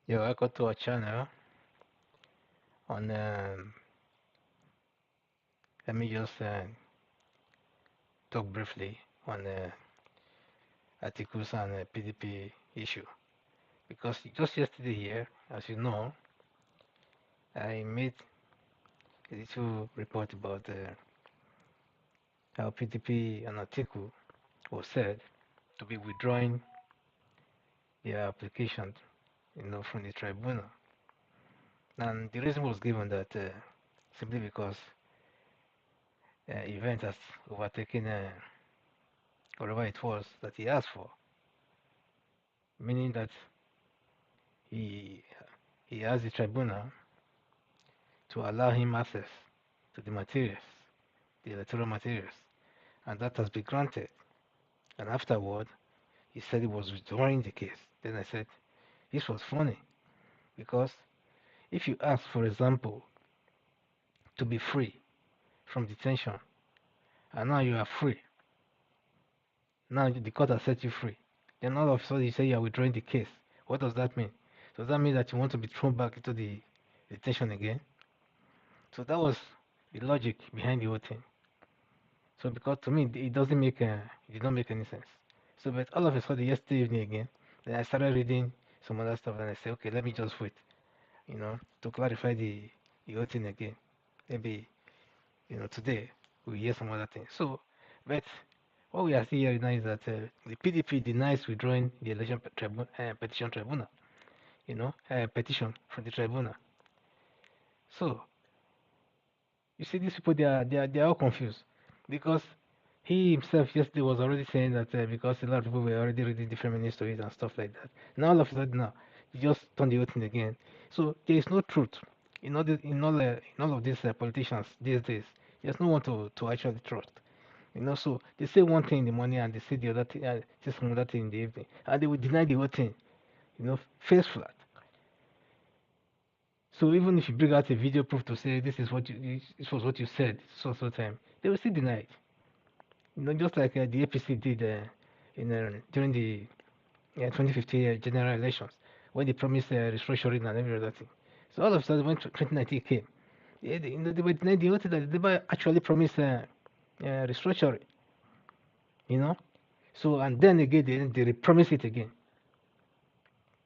Yeah, I got to a channel on. Let me just talk briefly on articles and PDP issue because just yesterday here, as you know, I made a little report about how PDP an article was said to be withdrawing their application, from the tribunal, and the reason was given that simply because event has overtaken whatever it was that he asked for, meaning that he he asked the tribunal to allow him access to the materials, the electoral materials, and that has been granted. And afterward, he said he was withdrawing the case. Then I said, this was funny because if you ask, for example, to be free from detention, and now you are free, now the court has set you free, then all of a sudden you say you are withdrawing the case. What does that mean? Does that mean that you want to be thrown back into the detention again? So that was the logic behind the whole thing. So because to me it did not make any sense. So but all of a sudden yesterday evening again, then I started reading some other stuff and I said, okay, let me just wait, to clarify the whole thing again. Maybe, today we hear some other things. So but what we are seeing here now is that the PDP denies withdrawing the petition tribunal, petition from the tribunal. So you see, these people they are all confused because he himself yesterday was already saying that because a lot of people were already reading the feminist stories and stuff like that. Now all of a sudden now he just turned the whole thing again. So there is no truth in all of these politicians these days. There's no one to actually trust. So they say one thing in the morning and they say the other thing, say some other thing in the evening, and they will deny the whole thing. Face flat. So even if you bring out a video proof to say this was what you said so time, they will still deny it. Just like the APC did in during the 2015 general elections when they promised restructuring and every other thing. So all of a sudden, when 2019 came, they were denying the whole thing that they never actually promised restructuring. You know, so and then again they promise it again.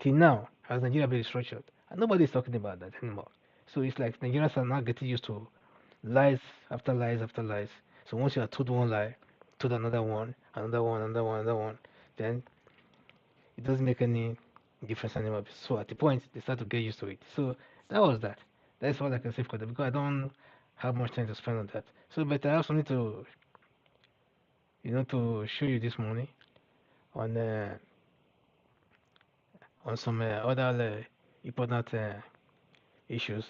Till now, has Nigeria been restructured? And nobody is talking about that anymore. So it's like Nigerians are now getting used to lies after lies after lies. So once you are told one lie, told another one, another one, another one, another one, then it doesn't make any difference anymore. So at the point they start to get used to it. So that was that. That's all I can say for that because I don't have much time to spend on that. So but I have something to show you this morning on some other important issues.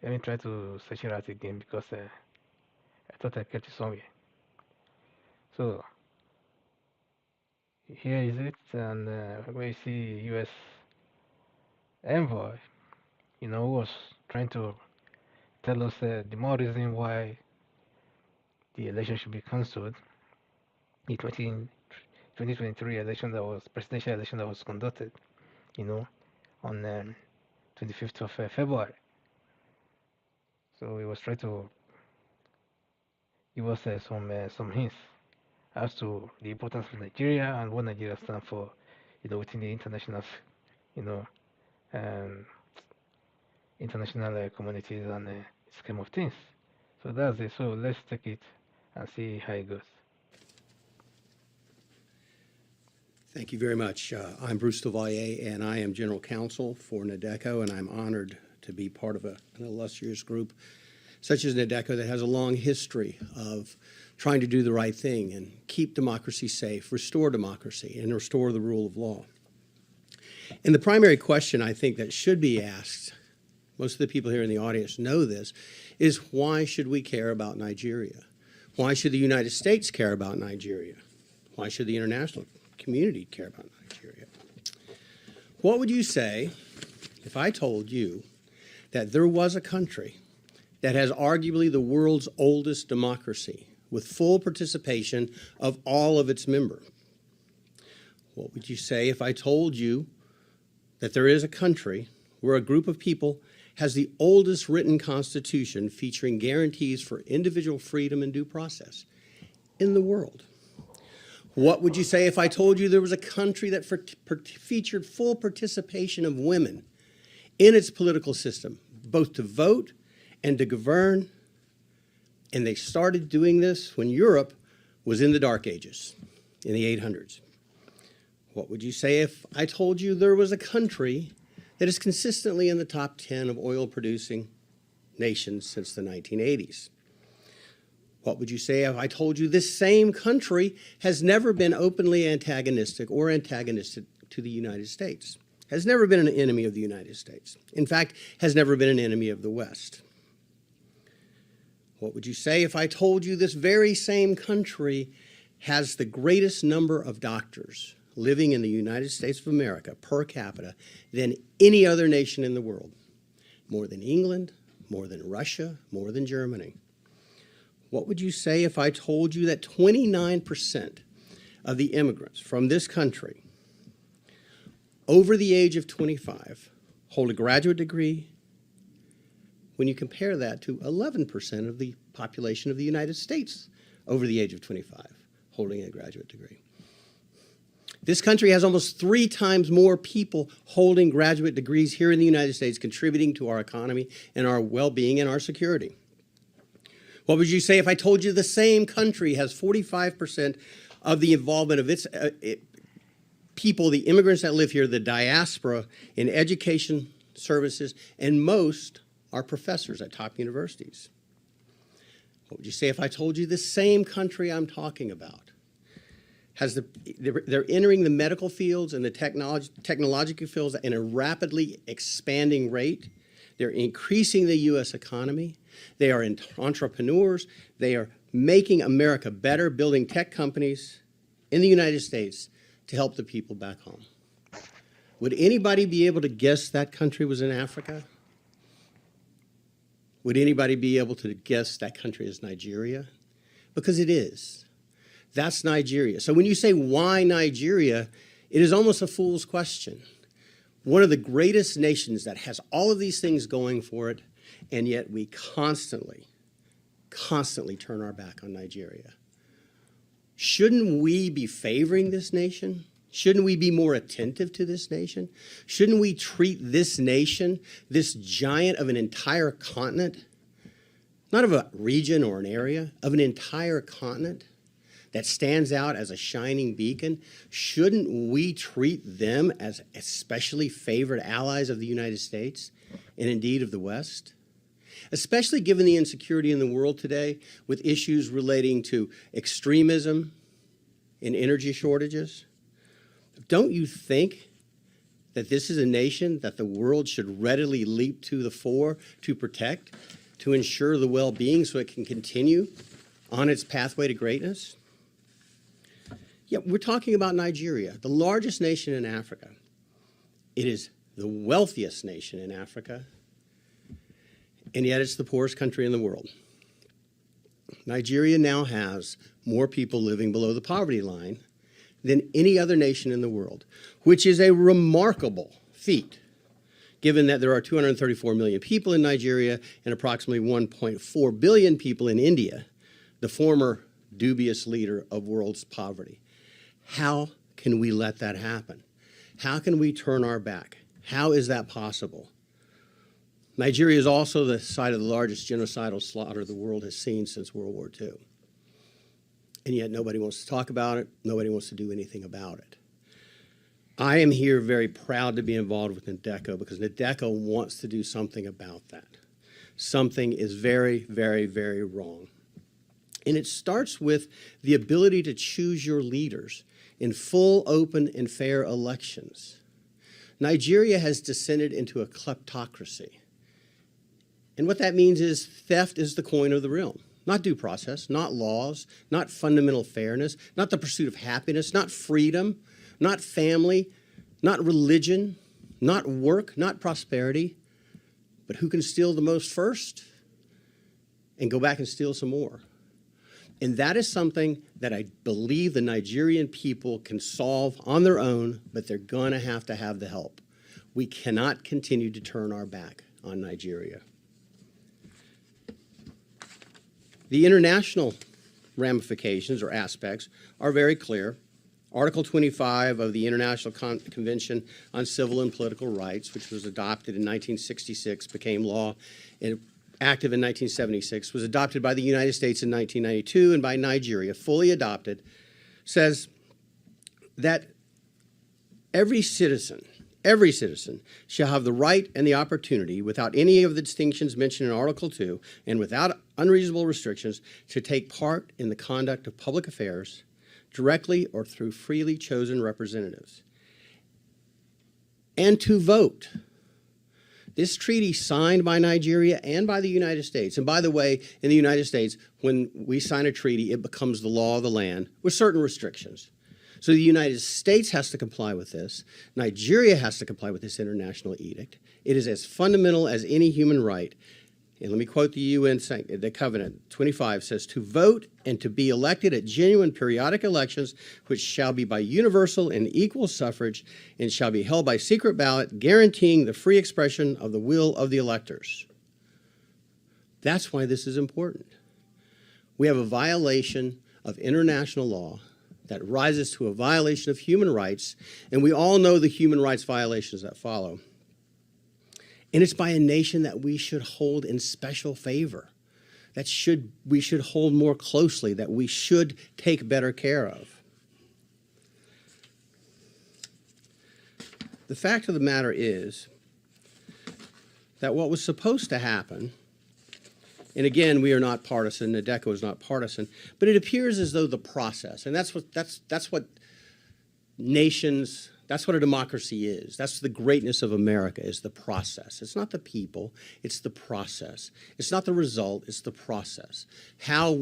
Let me try to search it out again because I thought I kept it somewhere. So here is it, and where you see U.S. Envoy, who was trying to tell us the more reason why the election should be cancelled. The 2023 election presidential election that was conducted, on 25th of February. So he was trying to give us some hints as to the importance of Nigeria and what Nigeria stands for, within the international, you know, um, international communities and scheme of things. So that's it. So let's take it and see how it goes. Thank you very much. I'm Bruce Devalier, and I am General Counsel for NADECO, and I'm honored to be part of an illustrious group such as NADECO that has a long history of trying to do the right thing and keep democracy safe, restore democracy, and restore the rule of law. And the primary question I think that should be asked, most of the people here in the audience know this, is why should we care about Nigeria? Why should the United States care about Nigeria? Why should the international community care about Nigeria? What would you say if I told you that there was a country that has arguably the world's oldest democracy with full participation of all of its members? What would you say if I told you that there is a country where a group of people has the oldest written constitution featuring guarantees for individual freedom and due process in the world? What would you say if I told you there was a country that featured full participation of women in its political system, both to vote and to govern? And they started doing this when Europe was in the Dark Ages, in the 800s. What would you say if I told you there was a country that is consistently in the top 10 of oil-producing nations since the 1980s? What would you say if I told you this same country has never been openly antagonistic or antagonistic to the United States, has never been an enemy of the United States, in fact, has never been an enemy of the West? What would you say if I told you this very same country has the greatest number of doctors living in the United States of America per capita than any other nation in the world? More than England, more than Russia, more than Germany. What would you say if I told you that 29% of the immigrants from this country over the age of 25 hold a graduate degree, when you compare that to 11% of the population of the United States over the age of 25 holding a graduate degree? This country has almost 3 times more people holding graduate degrees here in the United States, contributing to our economy and our well-being and our security. What would you say if I told you the same country has 45% of the involvement of its people, the immigrants that live here, the diaspora, in education services, and most are professors at top universities? What would you say if I told you the same country I'm talking about has they're entering the medical fields and the technological fields in a rapidly expanding rate? They're increasing the U.S. economy. They are entrepreneurs. They are making America better, building tech companies in the United States to help the people back home. Would anybody be able to guess that country was in Africa? Would anybody be able to guess that country is Nigeria? Because it is. That's Nigeria. So when you say, why Nigeria, it is almost a fool's question. One of the greatest nations that has all of these things going for it, and yet we constantly turn our back on Nigeria. Shouldn't we be favoring this nation? Shouldn't we be more attentive to this nation? Shouldn't we treat this nation, this giant of an entire continent, not of a region or an area, of an entire continent that stands out as a shining beacon? Shouldn't we treat them as especially favored allies of the United States and indeed of the West? Especially given the insecurity in the world today with issues relating to extremism and energy shortages. Don't you think that this is a nation that the world should readily leap to the fore to protect, to ensure the well-being so it can continue on its pathway to greatness? Yeah, we're talking about Nigeria, the largest nation in Africa. It is the wealthiest nation in Africa, and yet it's the poorest country in the world. Nigeria now has more people living below the poverty line than any other nation in the world, which is a remarkable feat, given that there are 234 million people in Nigeria and approximately 1.4 billion people in India, the former dubious leader of world's poverty. How can we let that happen? How can we turn our back? How is that possible? Nigeria is also the site of the largest genocidal slaughter the world has seen since World War II. And yet nobody wants to talk about it. Nobody wants to do anything about it. I am here very proud to be involved with NADECO because NADECO wants to do something about that. Something is very, very, very wrong. And it starts with the ability to choose your leaders in full, open, and fair elections. Nigeria has descended into a kleptocracy. And what that means is theft is the coin of the realm. Not due process, not laws, not fundamental fairness, not the pursuit of happiness, not freedom, not family, not religion, not work, not prosperity, but who can steal the most first and go back and steal some more. And that is something that I believe the Nigerian people can solve on their own, but they're going to have the help. We cannot continue to turn our back on Nigeria. The international ramifications or aspects are very clear. Article 25 of the International Convention on Civil and Political Rights, which was adopted in 1966, became law and active in 1976, was adopted by the United States in 1992 and by Nigeria, fully adopted, says that every citizen shall have the right and the opportunity, without any of the distinctions mentioned in Article 2 and without unreasonable restrictions, to take part in the conduct of public affairs directly or through freely chosen representatives, and to vote. This treaty signed by Nigeria and by the United States, and by the way, in the United States, when we sign a treaty, it becomes the law of the land with certain restrictions. So the United States has to comply with this. Nigeria has to comply with this international edict. It is as fundamental as any human right. And let me quote the UN, the Covenant 25 says, to vote and to be elected at genuine periodic elections, which shall be by universal and equal suffrage and shall be held by secret ballot, guaranteeing the free expression of the will of the electors. That's why this is important. We have a violation of international law that rises to a violation of human rights, and we all know the human rights violations that follow. And it's by a nation that we should hold in special favor, we should hold more closely, that we should take better care of. The fact of the matter is that what was supposed to happen, and again, we are not partisan, NADECO is not partisan, but it appears as though the process, and that's what nations, that's what a democracy is. That's the greatness of America, is the process. It's not the people, it's the process. It's not the result, it's the process. How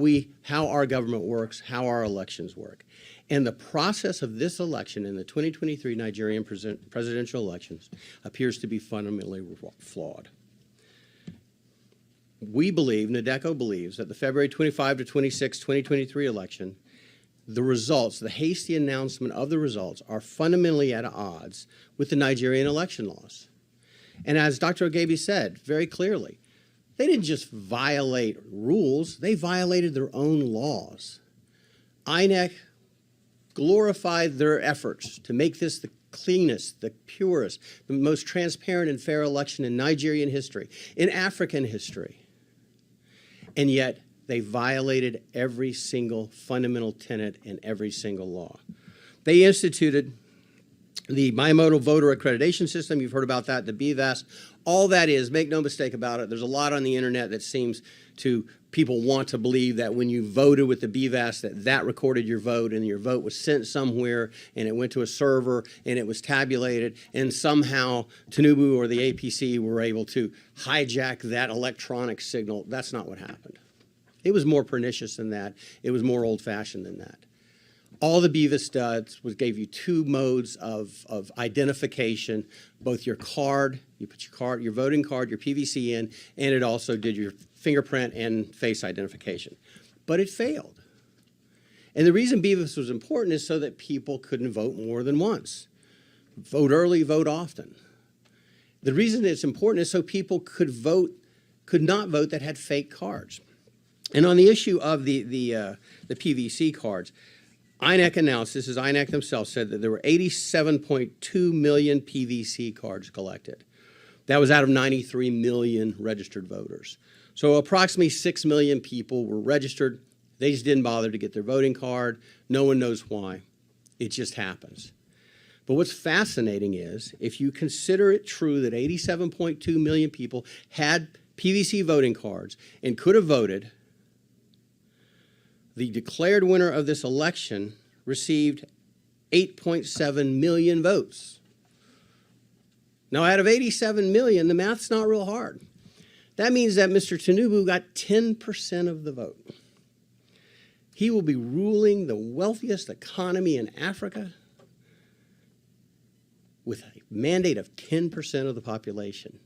our government works, how our elections work. And the process of this election in the 2023 Nigerian presidential elections appears to be fundamentally flawed. We believe, NADECO believes, that the February 25 to 26, 2023 election, the results, the hasty announcement of the results, are fundamentally at odds with the Nigerian election laws. And as Dr. Ogebi said very clearly, they didn't just violate rules, they violated their own laws. INEC glorified their efforts to make this the cleanest, the purest, the most transparent and fair election in Nigerian history, in African history. And yet, they violated every single fundamental tenet in every single law. They instituted the bimodal voter accreditation system. You've heard about that, the BVAS. All that is, make no mistake about it, there's a lot on the internet that seems to, people want to believe that when you voted with the BVAS, that recorded your vote and your vote was sent somewhere and it went to a server and it was tabulated and somehow Tinubu or the APC were able to hijack that electronic signal. That's not what happened. It was more pernicious than that. It was more old-fashioned than that. All the BVAS does was gave you two modes of identification, both your card, you put your voting card, your PVC in, and it also did your fingerprint and face identification. But it failed. And the reason BVAS was important is so that people couldn't vote more than once. Vote early, vote often. The reason it's important is so people could not vote that had fake cards. And on the issue of the PVC cards, INEC announced, this is INEC themselves, said that there were 87.2 million PVC cards collected. That was out of 93 million registered voters. So approximately 6 million people were registered. They just didn't bother to get their voting card. No one knows why. It just happens. But what's fascinating is, if you consider it true that 87.2 million people had PVC voting cards and could have voted, the declared winner of this election received 8.7 million votes. Now, out of 87 million, the math's not real hard. That means that Mr. Tinubu got 10% of the vote. He will be ruling the wealthiest economy in Africa with a mandate of 10% of the population.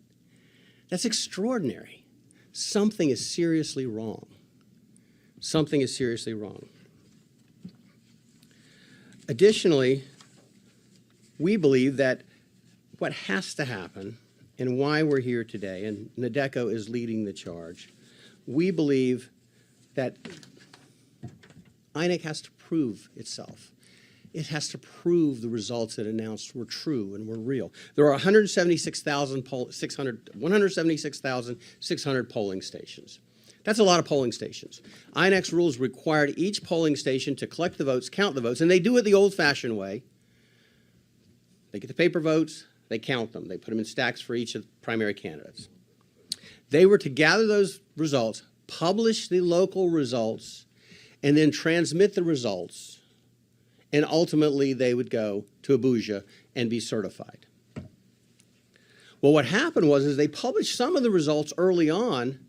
That's extraordinary. Something is seriously wrong. Something is seriously wrong. Additionally, we believe that what has to happen and why we're here today, and NADECO is leading the charge, we believe that INEC has to prove itself. It has to prove the results it announced were true and were real. There are 176,600 polling stations. That's a lot of polling stations. INEC's rules required each polling station to collect the votes, count the votes, and they do it the old-fashioned way. They get the paper votes, they count them. They put them in stacks for each of the primary candidates. They were to gather those results, publish the local results, and then transmit the results, and ultimately they would go to Abuja and be certified. Well, what happened was they published some of the results early on,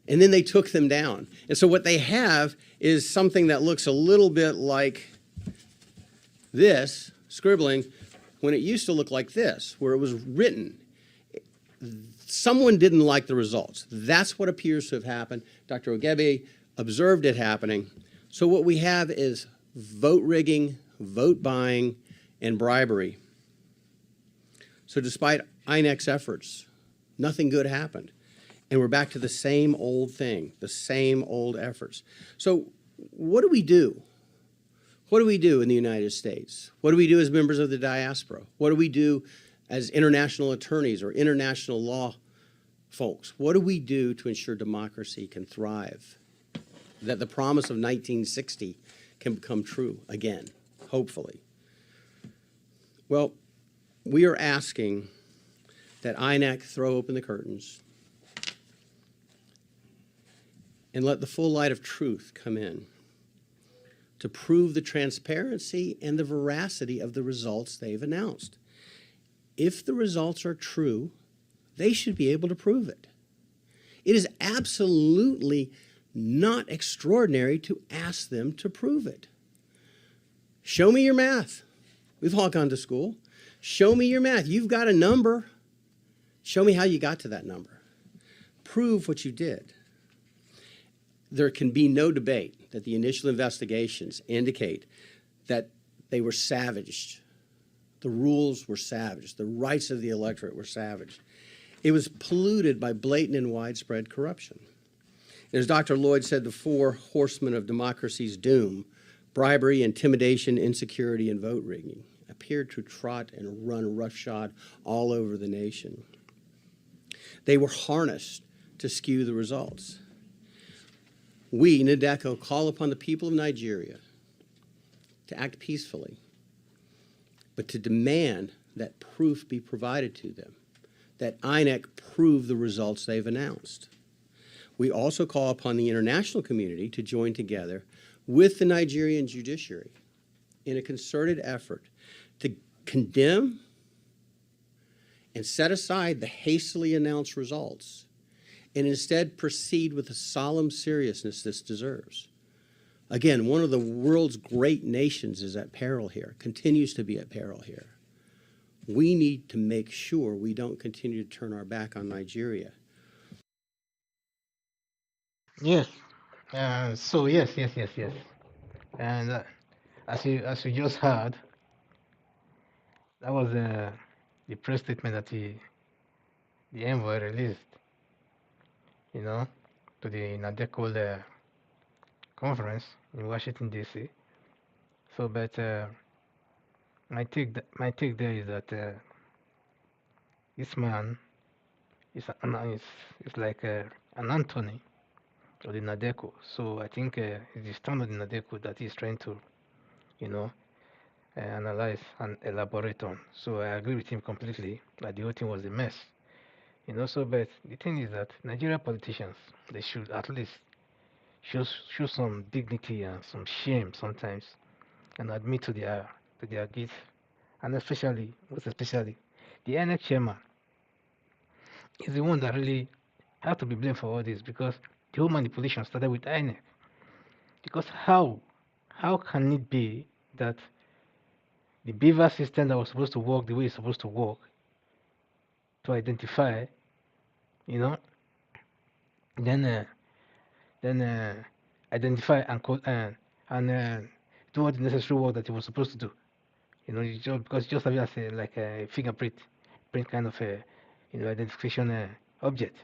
and then they took them down. And so what they have is something that looks a little bit like this, scribbling, when it used to look like this, where it was written. Someone didn't like the results. That's what appears to have happened. Dr. Ogebe observed it happening. So what we have is vote rigging, vote buying, and bribery. So despite INEC's efforts, nothing good happened. And we're back to the same old thing, the same old efforts. So what do we do? What do we do in the United States? What do we do as members of the diaspora? What do we do as international attorneys or international law folks? What do we do to ensure democracy can thrive? That the promise of 1960 can become true again, hopefully. Well, we are asking that INEC throw open the curtains and let the full light of truth come in to prove the transparency and the veracity of the results they've announced. If the results are true, they should be able to prove it. It is absolutely not extraordinary to ask them to prove it. Show me your math. We've all gone to school. Show me your math. You've got a number. Show me how you got to that number. Prove what you did. There can be no debate that the initial investigations indicate that they were savaged. The rules were savaged. The rights of the electorate were savaged. It was polluted by blatant and widespread corruption. As Dr. Lloyd said, the four horsemen of democracy's doom, bribery, intimidation, insecurity, and vote rigging, appeared to trot and run roughshod all over the nation. They were harnessed to skew the results. We, NADECO, call upon the people of Nigeria to act peacefully, but to demand that proof be provided to them, that INEC prove the results they've announced. We also call upon the international community to join together with the Nigerian judiciary in a concerted effort to condemn and set aside the hastily announced results and instead proceed with the solemn seriousness this deserves. Again, one of the world's great nations is at peril here, continues to be at peril here. We need to make sure we don't continue to turn our back on Nigeria. Yes. So yes. And as you just heard, that was the press statement that the envoy released, to the NADECO conference in Washington D.C. So, but my take there is that this man is like an Anthony of the NADECO. So I think it's the stand of the NADECO that he's trying to, analyze and elaborate on. So I agree with him completely that the whole thing was a mess. So but the thing is that Nigerian politicians, they should at least show some dignity and some shame sometimes and admit to their guilt. And most especially, the INEC chairman is the one that really had to be blamed for all this because the whole manipulation started with INEC. Because how can it be that the beaver system that was supposed to work the way it's supposed to work to identify, then identify and do all the necessary work that it was supposed to do. Because you just have it as like a fingerprint. fingerprint kind of a identification object.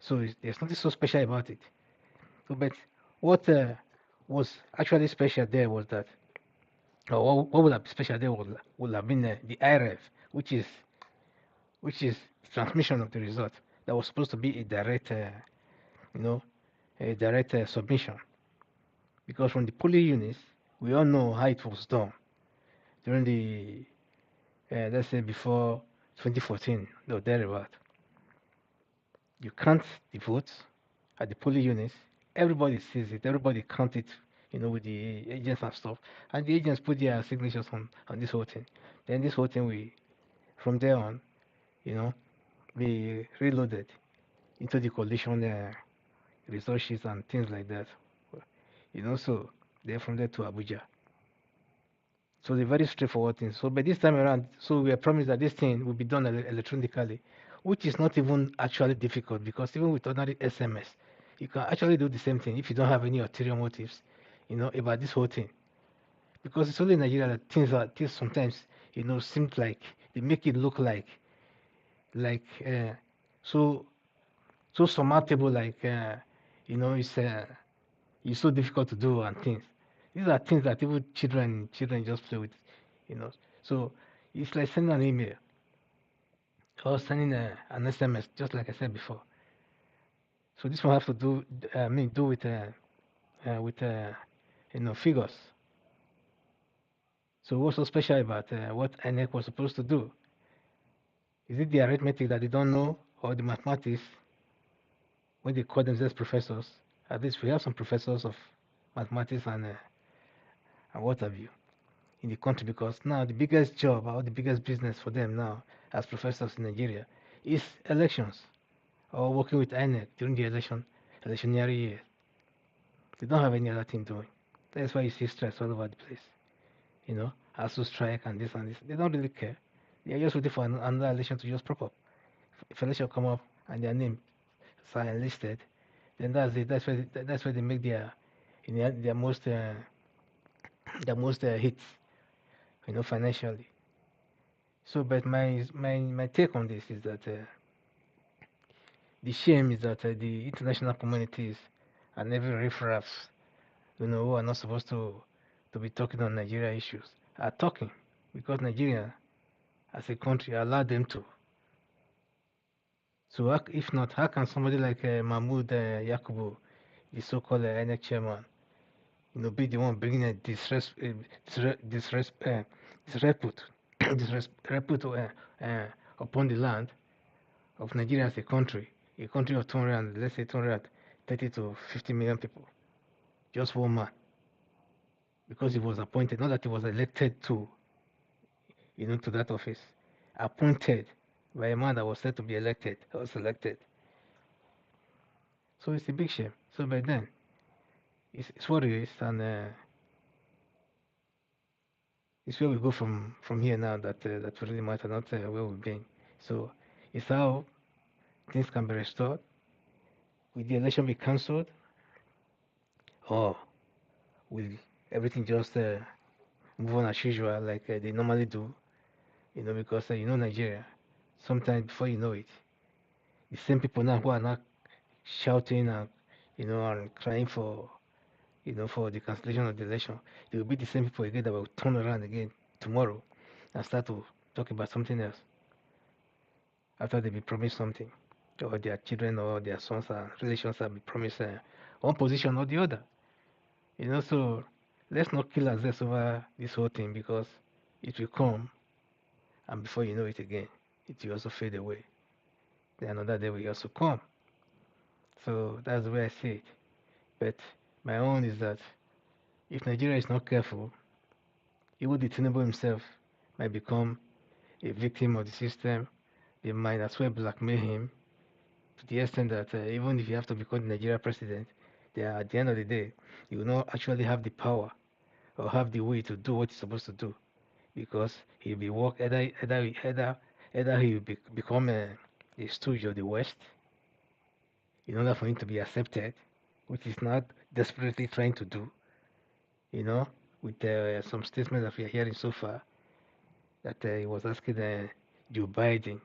So there's nothing so special about it. So, but what was actually special there was that, or what would have been special there would have been the IRF, which is transmission of the result that was supposed to be a direct, you know, a direct submission. Because from the polling units, we all know how it was done during the, let's say before 2014 or thereabout. You count the votes at the polling units. Everybody sees it. Everybody counts it, with the agents and stuff. And the agents put their signatures on this whole thing. Then this whole thing, from there on, you know, we reloaded into the coalition resources and things like that. So they're from there to Abuja. So the very straightforward thing. So by this time around, so we are promised that this thing will be done electronically, which is not even actually difficult because even with ordinary SMS, you can actually do the same thing if you don't have any ulterior motives, about this whole thing. Because it's only in Nigeria that things sometimes, seems like they make it look like so surmountable, like it's so difficult to do and things. These are things that even children just play with, you know. So it's like sending an email or sending an SMS, just like I said before. So this one have to do, do with figures. So what's so special about what INEC was supposed to do? Is it the arithmetic that they don't know, or the mathematics when they call themselves professors? At least we have some professors of mathematics and what have you in the country, because now the biggest job or the biggest business for them now as professors in Nigeria is elections or working with INEC during the electionary year. They don't have any other thing doing. That's why you see stress all over the place. ASU strike and this and this. They don't really care. They are just waiting for another election to just prop up. If election come up and their name are enlisted, then that's it. That's where they make their most hits, financially. So, but my take on this is that the shame is that the international communities and every riffraffs, who are not supposed to be talking on Nigeria issues, are talking because Nigeria, as a country, allowed them to. So, if not, how can somebody like Mahmoud Yakubu, the so-called INEC chairman, be the one bringing a disrepute, disrepute upon the land of Nigeria as a country of 200, let's say 230 to 50 million people, just one man, because he was appointed, not that he was elected to that office, appointed by a man that was said to be elected or selected. So it's a big shame. So by then, it's what it is, and it's where we go from here now that really matter, not where we've been. So it's how things can be restored. Will the election be cancelled, or will everything just move on as usual like they normally do? Because Nigeria, sometimes before you know it, the same people now who are not shouting and and crying for the cancellation of the election, they will be the same people again that will turn around again tomorrow and start to talk about something else after they've been promised something, or their children or their sons and relations have been promised one position or the other. So let's not kill ourselves over this whole thing, because it will come, and before you know it again, it will also fade away. Then another day will also come. So that's the way I see it. But my own is that if Nigeria is not careful, even the Tinubu himself might become a victim of the system. They might as well blackmail him to the extent that even if you have to become the Nigeria president, at the end of the day, you will not actually have the power or have the way to do what you're supposed to do, because he'll be either he will become a stooge of the West in order for him to be accepted, which is not desperately trying to do, with some statements that we are hearing so far, that he was asking Joe Biden,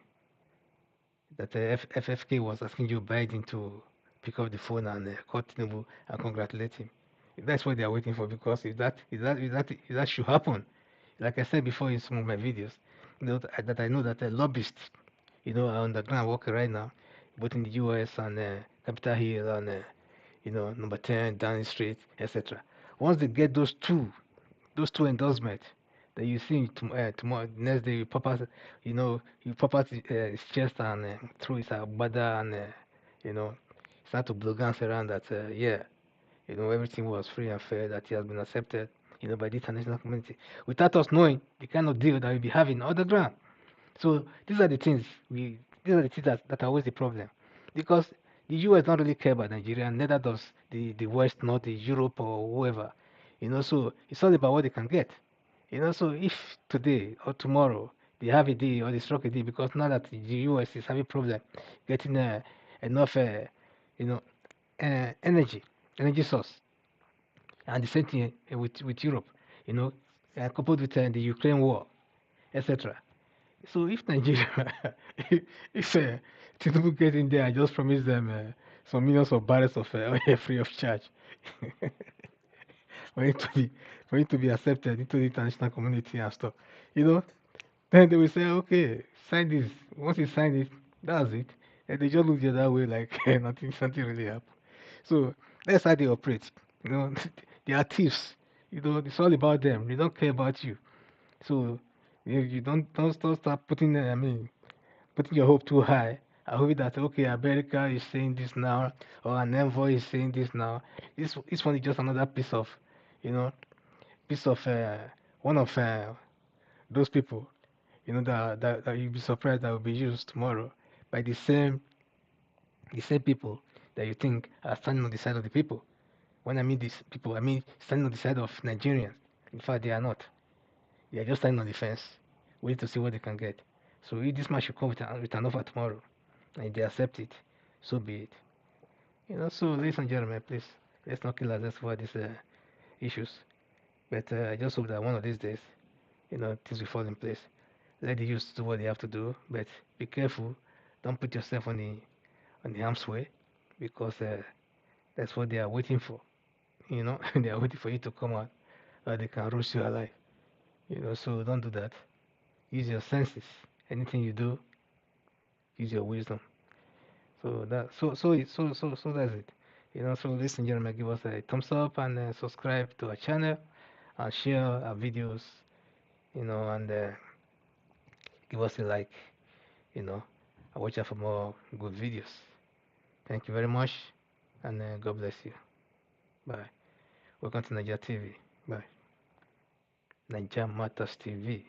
that FFK was asking Joe Biden to pick up the phone and call Tinubu and congratulate him. That's what they are waiting for, because if that should happen, like I said before in some of my videos, that I know that lobbyists, are on the ground working right now, both in the U.S. and Capitol Hill and number 10, Downing Street, etc. Once they get those two endorsements that you see tomorrow, next day you pop out his chest and throw his agbada and start to blow guns around that yeah, everything was free and fair, that he has been accepted, by the international community, without us knowing the kind of deal that we'll be having on the ground. So these are the things that are always the problem, because the US don't really care about Nigeria, and neither does the West, nor the Europe or whoever. So it's all about what they can get. So if today or tomorrow they have a deal or they struck a deal, because now that the US is having problem getting enough you know energy source, and the same thing with Europe, you know, coupled with the Ukraine war, etc. So if Nigeria, if Tinubu get in there and just promise them some millions of barrels of oil free of charge, for it to be for it to be accepted into the international community and stuff, you know, then they will say, okay, sign this. Once you sign it, that's it. And they just look the other way like nothing really happened. So that's how they operate. You know, they are thieves. It's all about them. They don't care about you. So you don't start putting your hope too high. I hope that okay, America is saying this now, or an envoy is saying this now. This one is just another you know, piece of one of those people. That you'll be surprised that will be used tomorrow by the same people that you think are standing on the side of the people. When I mean these people, I mean standing on the side of Nigerians. In fact, they are not. They are just standing on the fence, waiting to see what they can get. So if this man should come with an offer tomorrow, and they accept it, so be it. So ladies and gentlemen, please, let's not kill ourselves over these issues. But I just hope that one of these days, things will fall in place. Let the youth do what they have to do, but be careful. Don't put yourself on the harm's way, because that's what they are waiting for. They are waiting for you to come out, so they can roast you alive. So don't do that. Use your senses. Anything you do, use your wisdom. So that's it. So ladies and gentlemen, give us a thumbs up and subscribe to our channel and share our videos. And give us a like. And watch out for more good videos. Thank you very much, and God bless you. Bye. Welcome to Niger TV. Bye. Niger Matters TV.